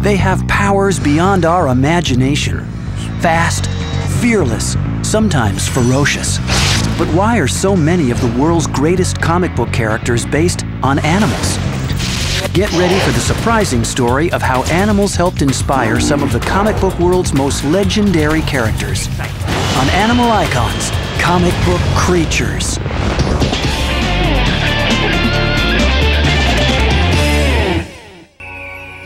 They have powers beyond our imagination. Fast, fearless, sometimes ferocious. But why are so many of the world's greatest comic book characters based on animals? Get ready for the surprising story of how animals helped inspire some of the comic book world's most legendary characters. On Animal Icons, Comic Book Creatures.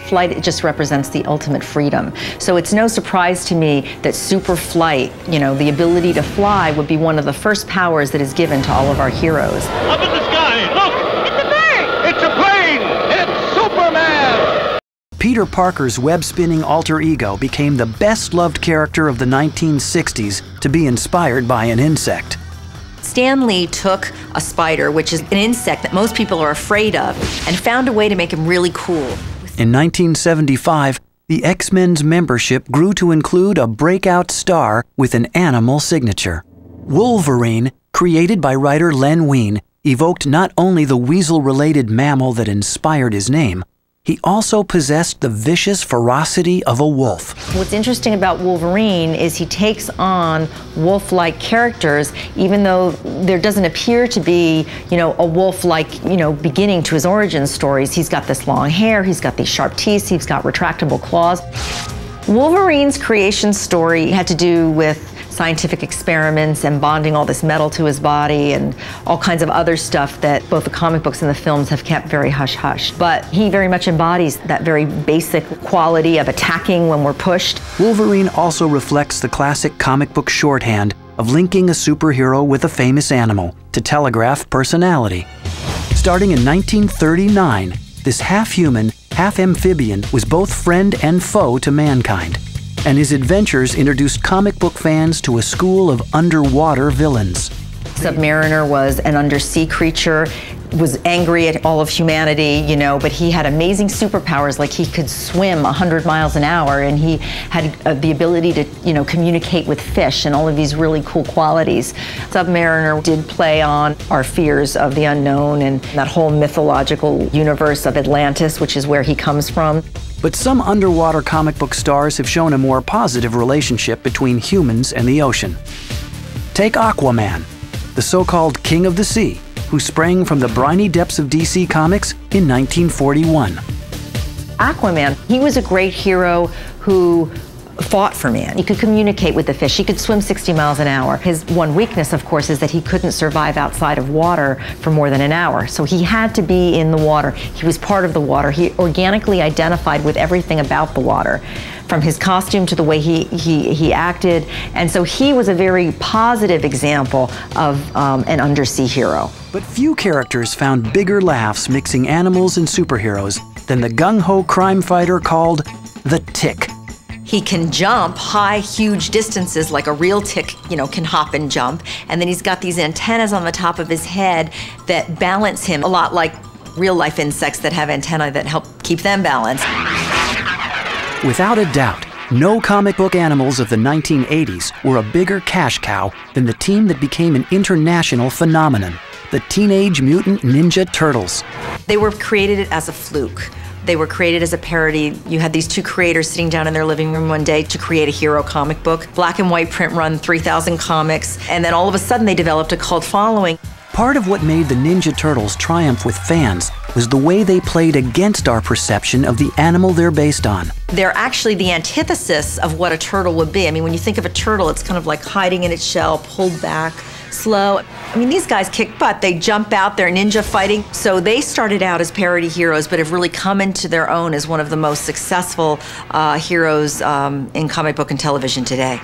Flight just represents the ultimate freedom. So it's no surprise to me that super flight, the ability to fly, would be one of the first powers that is given to all of our heroes. Up in the sky, look! It's a bird! It's a plane! It's Superman! Peter Parker's web-spinning alter ego became the best-loved character of the 1960s to be inspired by an insect. Stan Lee took a spider, which is an insect that most people are afraid of, and found a way to make him really cool. In 1975, the X-Men's membership grew to include a breakout star with an animal signature. Wolverine, created by writer Len Wein, evoked not only the weasel-related mammal that inspired his name, he also possessed the vicious ferocity of a wolf. What's interesting about Wolverine is he takes on wolf-like characters, even though there doesn't appear to be, a wolf-like, beginning to his origin stories. He's got this long hair, he's got these sharp teeth, he's got retractable claws. Wolverine's creation story had to do with scientific experiments and bonding all this metal to his body and all kinds of other stuff that both the comic books and the films have kept very hush-hush. But he very much embodies that very basic quality of attacking when we're pushed. Wolverine also reflects the classic comic book shorthand of linking a superhero with a famous animal to telegraph personality. Starting in 1939, this half-human, half-amphibian was both friend and foe to mankind, and his adventures introduced comic book fans to a school of underwater villains. Submariner was an undersea creature, was angry at all of humanity, but he had amazing superpowers, like he could swim 100 miles an hour, and he had the ability to, communicate with fish and all of these really cool qualities. Submariner did play on our fears of the unknown and that whole mythological universe of Atlantis, which is where he comes from. But some underwater comic book stars have shown a more positive relationship between humans and the ocean. Take Aquaman, the so-called King of the Sea, who sprang from the briny depths of DC Comics in 1941. Aquaman, he was a great hero who fought for man. He could communicate with the fish. He could swim 60 miles an hour. His one weakness, of course, is that he couldn't survive outside of water for more than an hour. So he had to be in the water. He was part of the water. He organically identified with everything about the water, from his costume to the way he acted. And so he was a very positive example of an undersea hero. But few characters found bigger laughs mixing animals and superheroes than the gung-ho crime fighter called the Tick. He can jump high, huge distances like a real tick, can hop and jump. And then he's got these antennas on the top of his head that balance him, a lot like real-life insects that have antennae that help keep them balanced. Without a doubt, no comic book animals of the 1980s were a bigger cash cow than the team that became an international phenomenon, the Teenage Mutant Ninja Turtles. They were created as a fluke. They were created as a parody. You had these two creators sitting down in their living room one day to create a hero comic book. Black and white print run, 3,000 comics, and then all of a sudden they developed a cult following. Part of what made the Ninja Turtles triumph with fans was the way they played against our perception of the animal they're based on. They're actually the antithesis of what a turtle would be. I mean, when you think of a turtle, it's kind of like hiding in its shell, pulled back, slow. I mean, these guys kick butt. They jump out, they're ninja fighting. So they started out as parody heroes, but have really come into their own as one of the most successful heroes in comic book and television today.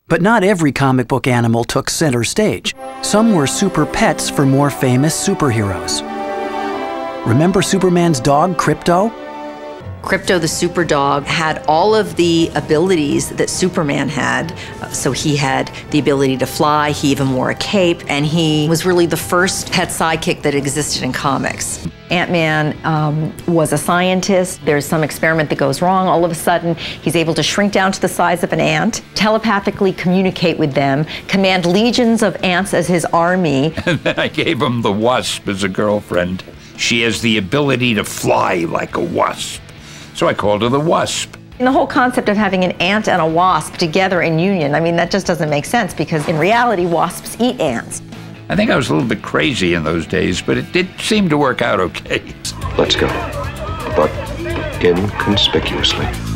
But not every comic book animal took center stage. Some were super pets for more famous superheroes. Remember Superman's dog, Krypto? Krypto the super dog had all of the abilities that Superman had. So he had the ability to fly, he even wore a cape, and he was really the first pet sidekick that existed in comics. Ant-Man was a scientist. There's some experiment that goes wrong. All of a sudden, he's able to shrink down to the size of an ant, telepathically communicate with them, command legions of ants as his army. And then I gave him the Wasp as a girlfriend. She has the ability to fly like a wasp. So I called her the Wasp. And the whole concept of having an ant and a wasp together in union, I mean, that just doesn't make sense because in reality, wasps eat ants. I think I was a little bit crazy in those days, but it did seem to work out okay. Let's go, but inconspicuously.